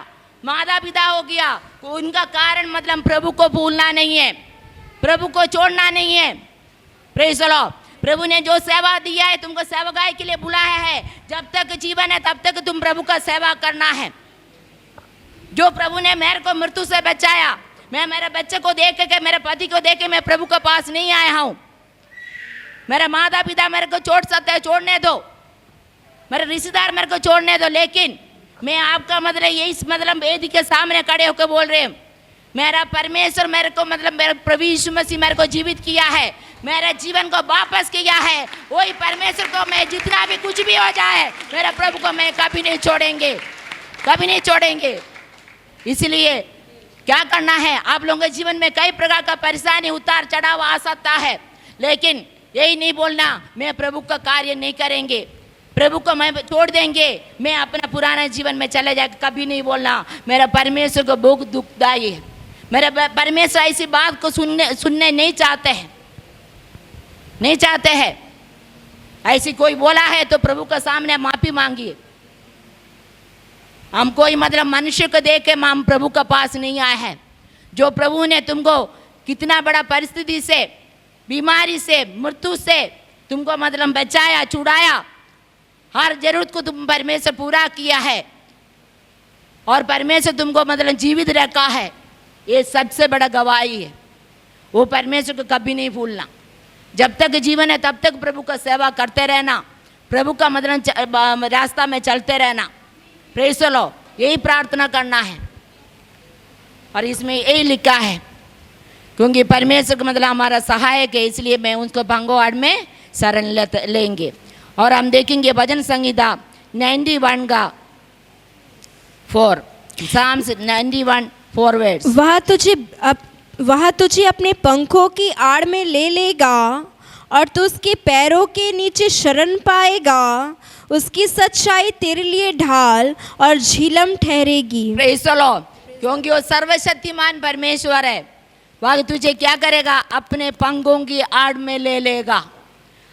माता पिता हो गया, उनका कारण मतलब प्रभु को भूलना नहीं है, प्रभु को छोड़ना नहीं है। Praise the Lord. प्रभु ने जो सेवा दिया है, तुमको सेवकाई के लिए बुलाया है। जब तक जीवन है तब तक तुम प्रभु का सेवा करना है। जो प्रभु ने मेरे को मृत्यु से बचाया, मैं मेरे बच्चे को देख के, मेरे पति को देख के मैं प्रभु के पास नहीं आया हूँ। मेरे माता पिता मेरे को छोड़ सकते हैं, छोड़ने दो, मेरे रिश्तेदार मेरे को छोड़ने दो, लेकिन मैं आपका मतलब यही मतलब वेदी के सामने खड़े होकर बोल रहे हैं, मेरा परमेश्वर मेरे को मतलब मेरे प्रभु यीशु मसीह मेरे को जीवित किया है, मेरे जीवन को वापस किया है। वही परमेश्वर को मैं जितना भी कुछ भी हो जाए, मेरा प्रभु को मैं कभी नहीं छोड़ेंगे, कभी नहीं छोड़ेंगे। इसलिए क्या करना है, आप लोगों के जीवन में कई प्रकार का परेशानी उतार चढ़ाव आ सकता है, लेकिन यही नहीं बोलना मैं प्रभु का कार्य नहीं करेंगे, प्रभु को मैं छोड़ देंगे, मैं अपना पुराना जीवन में चले जाए, कभी नहीं बोलना। मेरा परमेश्वर को बहुत दुखदाई है, मेरा परमेश्वर ऐसी बात को सुनने नहीं चाहते हैं, नहीं चाहते हैं। ऐसी कोई बोला है तो प्रभु के सामने माफी मांगिए। हम कोई मतलब मनुष्य को देख के हम प्रभु के पास नहीं आए हैं। जो प्रभु ने तुमको कितना बड़ा परिस्थिति से, बीमारी से, मृत्यु से तुमको मतलब बचाया, छुड़ाया, हर जरूरत को तुम परमेश्वर पूरा किया है और परमेश्वर तुमको मतलब जीवित रखा है, ये सबसे बड़ा गवाही है। वो परमेश्वर को कभी नहीं भूलना। जब तक जीवन है तब तक प्रभु का सेवा करते रहना, प्रभु का मतलब रास्ता में चलते रहना। प्रेज़ द लॉर्ड, यही प्रार्थना करना है। और इसमें यही लिखा है, क्योंकि परमेश्वर का मतलब हमारा सहायक है, इसलिए मैं उसको भंगोआड़ में शरण लेंगे। और हम देखेंगे भजन संहिता 91 का 4, Psalms 91 4 वर्ड्स। वह तुझे अपने पंखों की आड़ में ले लेगा और तू उसके पैरों के नीचे शरण पाएगा। उसकी सच्चाई तेरे लिए ढाल और झिलम ठहरेगी। प्रेज़ द लॉर्ड, क्योंकि वो सर्वशक्तिमान परमेश्वर है। वह तुझे क्या करेगा, अपने पंखों की आड़ में ले लेगा,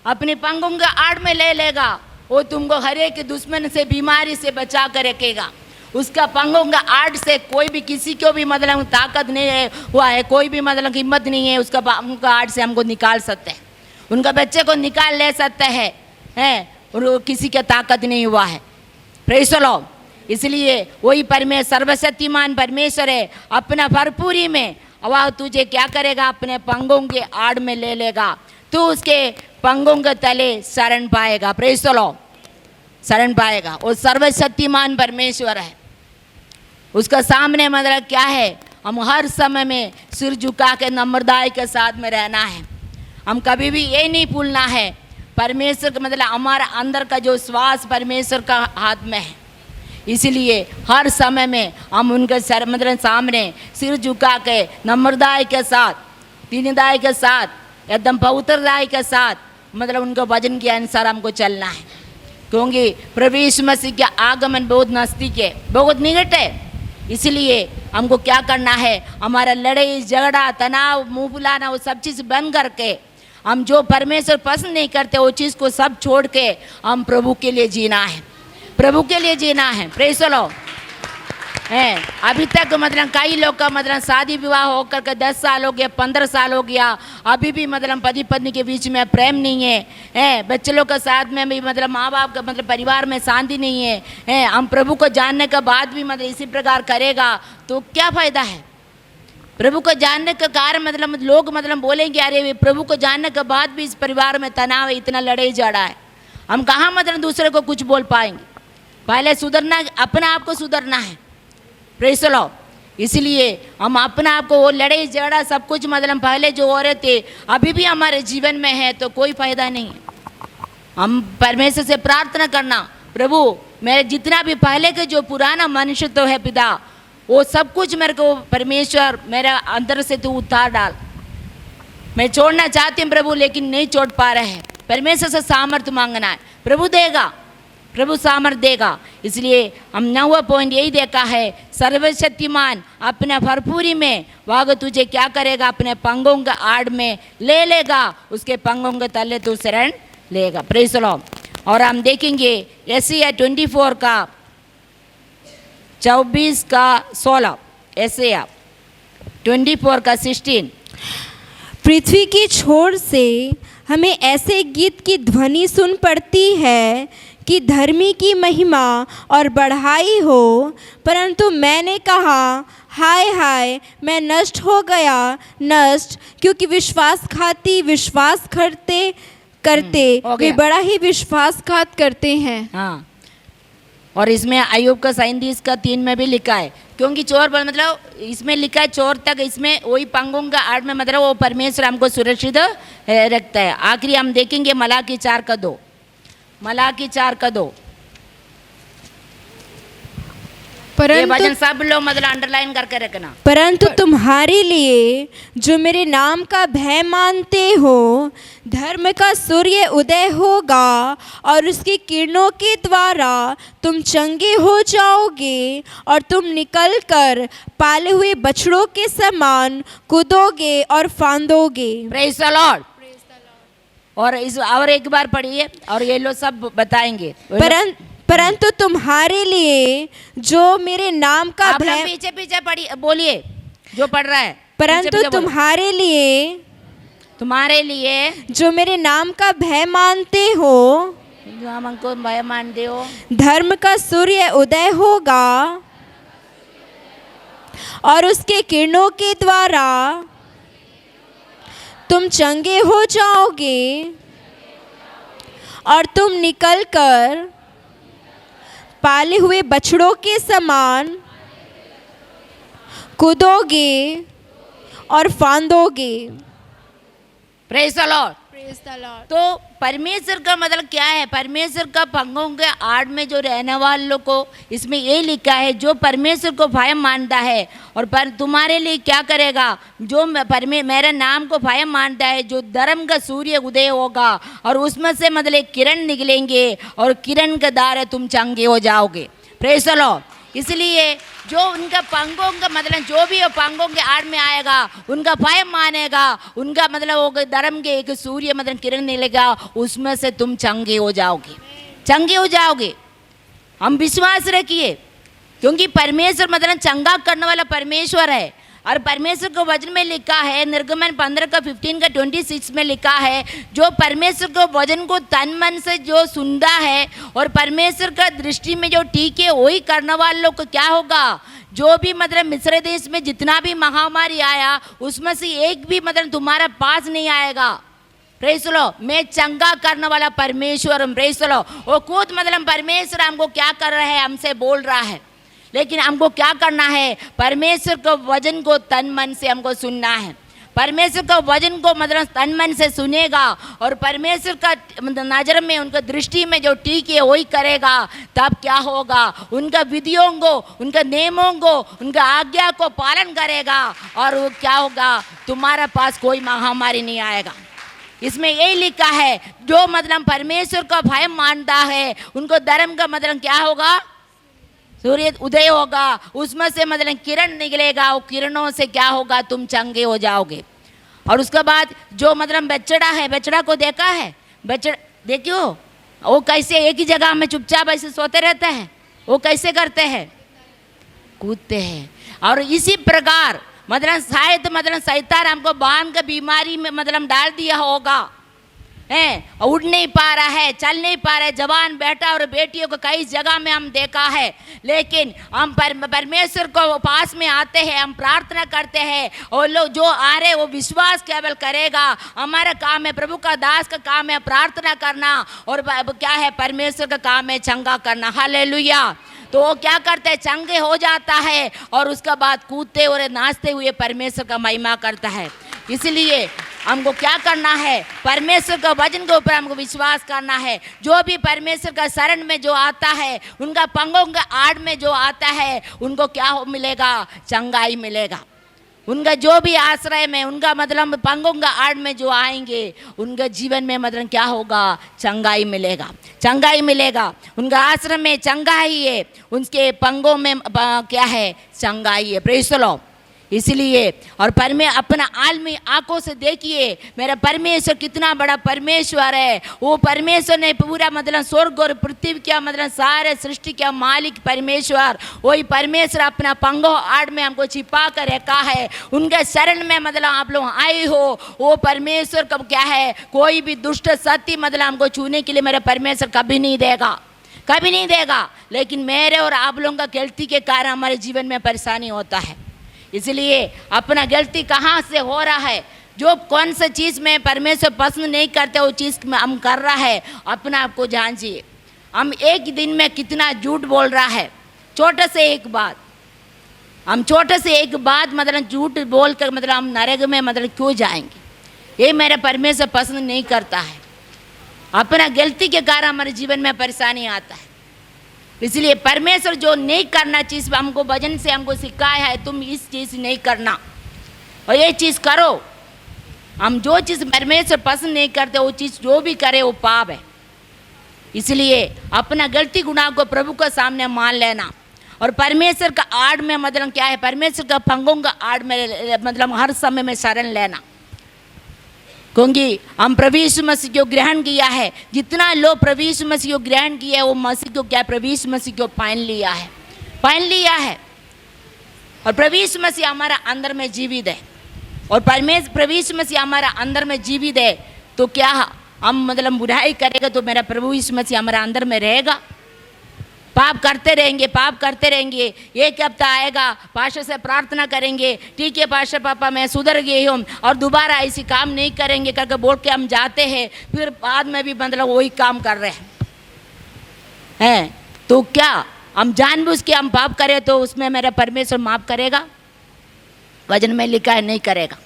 अपने पंखों के आड़ में ले लेगा। वो तुमको हर एक दुश्मन से, बीमारी से बचा कर रखेगा। उसका पंखों का आड़ से कोई भी किसी को भी मतलब ताकत नहीं है हुआ है, कोई भी मतलब हिम्मत नहीं है उसका पंखों का आड़ से हमको निकाल सकते हैं, उनका बच्चे को निकाल ले सकते हैं, और किसी का ताकत नहीं हुआ है। प्रेज़ द लॉर्ड, इसलिए वही परमेश्वर सर्वशक्तिमान परमेश्वर है। अपना भरपूरी में वह तुझे क्या करेगा, अपने पंखों के आड़ में ले लेगा, तू उसके पंखों के तले शरण पाएगा। प्रेज़ द लॉर्ड, शरण पाएगा। वो सर्वशक्तिमान परमेश्वर है, उसका सामने मतलब क्या है, हम हर समय में सिर झुका के नम्रताई के साथ में रहना है। हम कभी भी ये नहीं भूलना है, परमेश्वर का मतलब हमारा अंदर का जो श्वास परमेश्वर का हाथ में है, इसलिए हर समय में हम उनके सर मतलब सामने सिर झुका के नम्रताई के साथ, दीनदाई के साथ, एकदम पवित्रताई के साथ मतलब उनके वचन के अनुसार हमको चलना है। क्योंकि प्रभु यीशु मसीह का आगमन बहुत नज़दीक है, बहुत निकट है। इसलिए हमको क्या करना है, हमारा लड़ाई झगड़ा तनाव मुँह फुलाना वो सब चीज़ बंद करके, हम जो परमेश्वर पसंद नहीं करते वो चीज़ को सब छोड़ के हम प्रभु के लिए जीना है, प्रभु के लिए जीना है। प्रेज़ द लॉर्ड है। अभी तक मतलब कई लोग का मतलब शादी विवाह होकर के 10 साल हो गया, 15 साल हो गया, अभी भी मतलब पति पत्नी के बीच में प्रेम नहीं है, बच्चे लोग के साथ में भी मतलब माँ बाप का मतलब परिवार में शांति नहीं है। हम प्रभु को जानने के बाद भी मतलब इसी प्रकार करेगा तो क्या फ़ायदा है। प्रभु को जानने के कारण मतलब लोग मतलब बोलेंगे, अरे प्रभु को जानने के बाद भी इस परिवार में तनाव है, इतना लड़ाई झगड़ा है, हम कहाँ मतलब दूसरे को कुछ बोल पाएंगे। पहले सुधरना, अपना आप को सुधरना है। प्रेज़ द लॉर्ड, इसलिए हम अपना आप को वो लड़ाई झगड़ा सब कुछ मतलब पहले जो हो रहे थे अभी भी हमारे जीवन में है तो कोई फ़ायदा नहीं है। हम परमेश्वर से प्रार्थना करना, प्रभु मेरे जितना भी पहले के जो पुराना मनुष्य तो है पिता, वो सब कुछ मेरे को परमेश्वर मेरे अंदर से तू उतार डाल। मैं छोड़ना चाहती हूँ प्रभु, लेकिन नहीं छोड़ पा रहे हैं। परमेश्वर से सामर्थ्य मांगना है, प्रभु देगा, प्रभु सामर्थ देगा। इसलिए हम 9वां पॉइंट यही देखा है, सर्वशक्तिमान अपने भरपूरी में वह तुझे क्या करेगा, अपने पंखों के आड़ में ले लेगा, उसके पंखों के तले तू शरण लेगा। Praise the Lord. और हम देखेंगे यशायाह 24 का 24 का 16, यशायाह 24 का 16। पृथ्वी की छोर से हमें ऐसे गीत की ध्वनि सुन पड़ती है कि धर्मी की महिमा और बढ़ाई हो, परंतु मैंने कहा हाय हाय मैं नष्ट हो गया, नष्ट, क्योंकि विश्वासघाती विश्वास करते वे बड़ा ही विश्वासघात करते हैं। हाँ, और इसमें अय्यूब का 37 का 3 में भी लिखा है, क्योंकि चोर मतलब इसमें लिखा है चोर तक, इसमें वही पंगों का आड़ में मतलब वो परमेश्वर हमको सुरक्षित रखता है। आखिरी हम देखेंगे मलाकी 4:2, मलाकी 4:2। ये वचन सब लोग मतलब अंडरलाइन करके रखना। परंतु तुम्हारे लिए जो मेरे नाम का भय मानते हो, धर्म का सूर्य उदय होगा और उसकी किरणों के द्वारा तुम चंगे हो जाओगे और तुम निकलकर पाले हुए बछड़ों के समान कूदोगे और फांदोगे। Praise the Lord. और एक बार पढ़िए और ये लोग सब बताएंगे। परंतु तुम्हारे लिए जो मेरे नाम का आप भय, पीछे पीछे पढ़िए, बोलिए जो पढ़ रहा है। परंतु तुम्हारे लिए जो मेरे नाम का भय मानते हो, जो हम हमको भय मानते हो, धर्म का सूर्य उदय होगा और उसके किरणों के द्वारा तुम चंगे हो जाओगे और तुम निकलकर पाले हुए बछड़ों के समान कूदोगे और फांदोगे। Praise the Lord. तो परमेश्वर का मतलब क्या है? परमेश्वर का पंगों के आड़ में जो रहने वालों को, इसमें ये लिखा है जो परमेश्वर को भय मानता है और पर तुम्हारे लिए क्या करेगा, जो मेरे नाम को भय मानता है, जो धर्म का सूर्य उदय होगा और उसमें से मतलब किरण निकलेंगे और किरण के द्वारा तुम चंगे हो जाओगे। Praise the Lord. इसलिए जो उनका पंगों का मतलब जो भी पंगों के आड़ में आएगा, उनका भय मानेगा, उनका मतलब वो धर्म के एक सूर्य मतलब किरण निकलेगा, उसमें से तुम चंगे हो जाओगे, चंगे हो जाओगे। हम विश्वास रखिए, क्योंकि परमेश्वर मतलब चंगा करने वाला परमेश्वर है। और परमेश्वर को वचन में लिखा है, निर्गमन 15:15-26 में लिखा है, जो परमेश्वर को वचन को तन मन से जो सुनता है और परमेश्वर का दृष्टि में जो ठीक है वही करने वालों को क्या होगा, जो भी मतलब मिस्र देश में जितना भी महामारी आया उसमें से एक भी मतलब तुम्हारा पास नहीं आएगा। प्रेज लो, मैं चंगा करने वाला परमेश्वर हूँ। प्रेज लो, वो खुद मतलब परमेश्वर हमको क्या कर रहा है, हमसे बोल रहा है, लेकिन हमको क्या करना है, परमेश्वर को वचन को तन मन से हमको सुनना है। परमेश्वर का वचन को मतलब तन मन से सुनेगा और परमेश्वर का नजर में उनका दृष्टि में जो ठीक है वही करेगा, तब क्या होगा, उनका विधियों को, उनका नियमों को, उनका आज्ञा को पालन करेगा और वो क्या होगा, तुम्हारे पास कोई महामारी नहीं आएगा। इसमें यही लिखा है, जो मतलब परमेश्वर का भय मानता है उनको धर्म का मतलब क्या होगा, सूर्य उदय होगा, उसमें से मतलब किरण निकलेगा, वो किरणों से क्या होगा, तुम चंगे हो जाओगे। और उसके बाद जो मतलब बछड़ा है, बछड़ा को देखा है, बछड़ा देखियो वो कैसे एक ही जगह में चुपचाप ऐसे सोते रहते हैं, वो कैसे करते हैं, कूदते हैं। और इसी प्रकार मतलब शायद मतलब शैतान हमको बांध के बीमारी में मतलब डाल दिया होगा, उड़ नहीं पा रहा है, चल नहीं पा रहा है, जवान बेटा और बेटियों को कई जगह में हम देखा है, लेकिन हम परमेश्वर को पास में आते हैं, हम प्रार्थना करते हैं और लोग जो आ रहे वो विश्वास केवल करेगा। हमारा काम है, प्रभु का दास का काम है प्रार्थना करना और क्या है, परमेश्वर का काम है चंगा करना। हालेलुया। तो वो क्या करते हैं, चंगे हो जाता है और उसके बाद कूदते और नाचते हुए परमेश्वर का महिमा करता है। इसलिए हमको क्या करना है, परमेश्वर का वचन के ऊपर हमको विश्वास करना है। जो भी परमेश्वर का शरण में जो आता है, उनका पंगों का आड़ में जो आता है, उनको क्या मिलेगा, चंगाई मिलेगा। उनका जो भी आश्रय में, उनका मतलब पंगों का आड़ में जो आएंगे, उनका जीवन में मतलब क्या होगा, चंगाई मिलेगा, चंगाई मिलेगा। उनका आश्रय में चंगाई है, उनके पंगों में क्या है, चंगाई है। Praise the Lord. इसलिए और अपना आलमी आंखों से देखिए, मेरा परमेश्वर कितना बड़ा परमेश्वर है। वो परमेश्वर ने पूरा मतलब स्वर्ग और पृथ्वी का मतलब सारे सृष्टि का मालिक परमेश्वर, वही परमेश्वर अपना पंगों आड़ में हमको छिपा कर रखा है। उनके शरण में मतलब आप लोग आए हो, वो परमेश्वर कब क्या है, कोई भी दुष्ट शक्ति मतलब हमको छूने के लिए मेरा परमेश्वर कभी नहीं देगा, कभी नहीं देगा। लेकिन मेरे और आप लोगों का गलती के कारण हमारे जीवन में परेशानी होता है। इसलिए अपना गलती कहाँ से हो रहा है, जो कौन सा चीज़ में परमेश्वर पसंद नहीं करते वो चीज़ में हम कर रहा है, अपना आपको जांचिए। हम एक दिन में कितना झूठ बोल रहा है। छोटे से एक बात, हम छोटे से एक बात मतलब झूठ बोल कर मतलब हम नरक में मतलब क्यों जाएंगे? ये मेरा परमेश्वर पसंद नहीं करता है। अपना गलती के कारण हमारे जीवन में परेशानी आता है। इसलिए परमेश्वर जो नहीं करना चीज़ हमको वचन से हमको सिखाया है, तुम इस चीज़ नहीं करना और ये चीज़ करो। हम जो चीज़ परमेश्वर पसंद नहीं करते वो चीज़ जो भी करे वो पाप है। इसलिए अपना गलती गुनाह को प्रभु के सामने मान लेना और परमेश्वर का आड़ में मतलब क्या है, परमेश्वर का पंगों का आड़ में मतलब हर समय में शरण लेना। क्योंकि हम प्रभु यीशु मसीह को ग्रहण किया है। जितना लोग प्रभु यीशु मसीह को ग्रहण किया है वो मसीह को क्या, प्रभु यीशु मसीह को पहन लिया है। और प्रभु यीशु मसीह हमारा अंदर में जीवित है और प्रभु यीशु मसीह हमारा अंदर में जीवित है। तो क्या हम मतलब बुराई करेगा तो मेरा प्रभु यीशु मसीह हमारा अंदर में रहेगा? पाप करते रहेंगे। एक हफ्ता आएगा, पास्टर से प्रार्थना करेंगे, ठीक है पास्टर पापा मैं सुधर गई हूँ और दोबारा ऐसी काम नहीं करेंगे करके बोल के हम जाते हैं, फिर बाद में भी मतलब वही काम कर रहे हैं। तो क्या हम जानबूझ के हम पाप करें तो उसमें मेरा परमेश्वर माफ़ करेगा? वचन में लिखा है नहीं करेगा।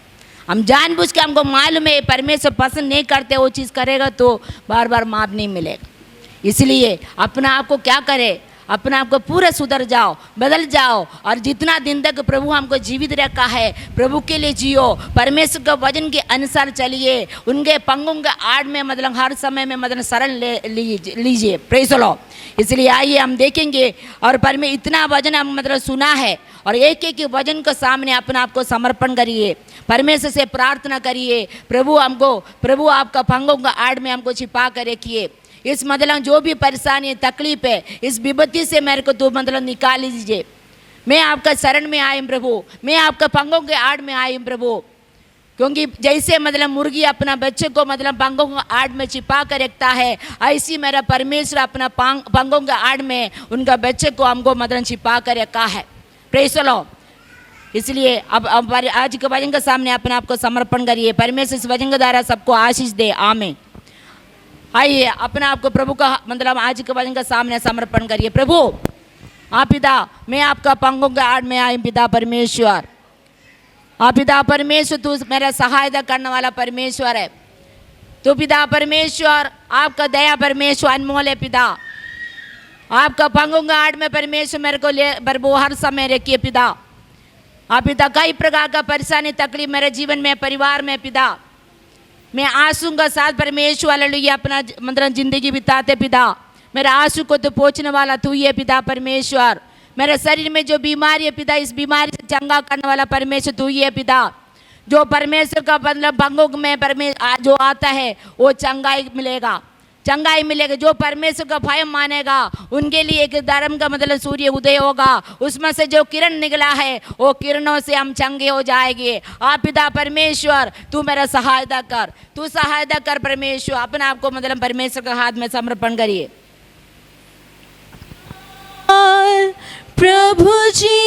हम जानबूझ के हमको मालूम है परमेश्वर पसंद नहीं करते वो चीज़ करेगा तो बार बार माफ़ नहीं मिलेगा। इसलिए अपना आप को क्या करे, अपना आप को पूरा सुधर जाओ, बदल जाओ और जितना दिन तक प्रभु हमको जीवित रखा है प्रभु के लिए जियो, परमेश्वर के वचन के अनुसार चलिए, उनके पंगों के आड़ में मतलब हर समय में मतलब शरण लीजिए। Praise the Lord. इसलिए आइए हम देखेंगे और इतना वचन हम मतलब सुना है और एक एक वचन के सामने अपना आप को समर्पण करिए, परमेश्वर से प्रार्थना करिए, प्रभु आपका पंगों का आड़ में हमको छिपा कर रखिए। इस मतलब जो भी परेशानी तकलीफ है इस विपत्ति से मेरे को तो मतलब निकाल लीजिए। मैं आपका शरण में आई प्रभु, मैं आपका पंगों के आड़ में आई प्रभु। क्योंकि जैसे मतलब मुर्गी अपना बच्चे को मतलब पंगों के आड़ में छिपा कर रखता है, ऐसी मेरा परमेश्वर अपना पंगों के आड़ में उनका बच्चे को हमको मतलब छिपा कर रखा है। Praise the Lord. इसलिए अब आज के वचन के सामने अपने आप को समर्पण करिए। परमेश्वर इस वचन के द्वारा सबको आशीष दे। आमीन। आइए अपने आप को प्रभु का मतलब आज के वचन के सामने समर्पण करिए। प्रभु आप पिता, मैं आपका पंगों के आड़ में आई पिता परमेश्वर। आप पिता परमेश्वर तू मेरा सहायता करने वाला परमेश्वर है। तो पिता परमेश्वर आपका दया परमेश्वर अनमोल है पिता। आपका पंगों के आड़ में परमेश्वर मेरे को ले प्रभु हर समय रखिए पिता। आप पिता कई प्रकार का परेशानी तकलीफ मेरे जीवन में परिवार में पिता, मैं आंसू का साथ परमेश्वर हालेलुया अपना मतलब जिंदगी बिताते पिता। मेरा आंसू को तो पोंछने वाला तू ही है पिता परमेश्वर। मेरे शरीर में जो बीमारी है पिता इस बीमारी से चंगा करने वाला परमेश्वर तू ही है पिता। जो परमेश्वर का मतलब पंगों में परमेश्वर जो आता है वो चंगाई मिलेगा। जो परमेश्वर का भय मानेगा उनके लिए एक धर्म का मतलब सूर्य उदय होगा, उसमें से जो किरण निकला है वो किरणों से हम चंगे हो जाएंगे। आप पिता परमेश्वर तू मेरा सहायता कर परमेश्वर। अपने आप को मतलब परमेश्वर के हाथ में समर्पण करिए। प्रभु जी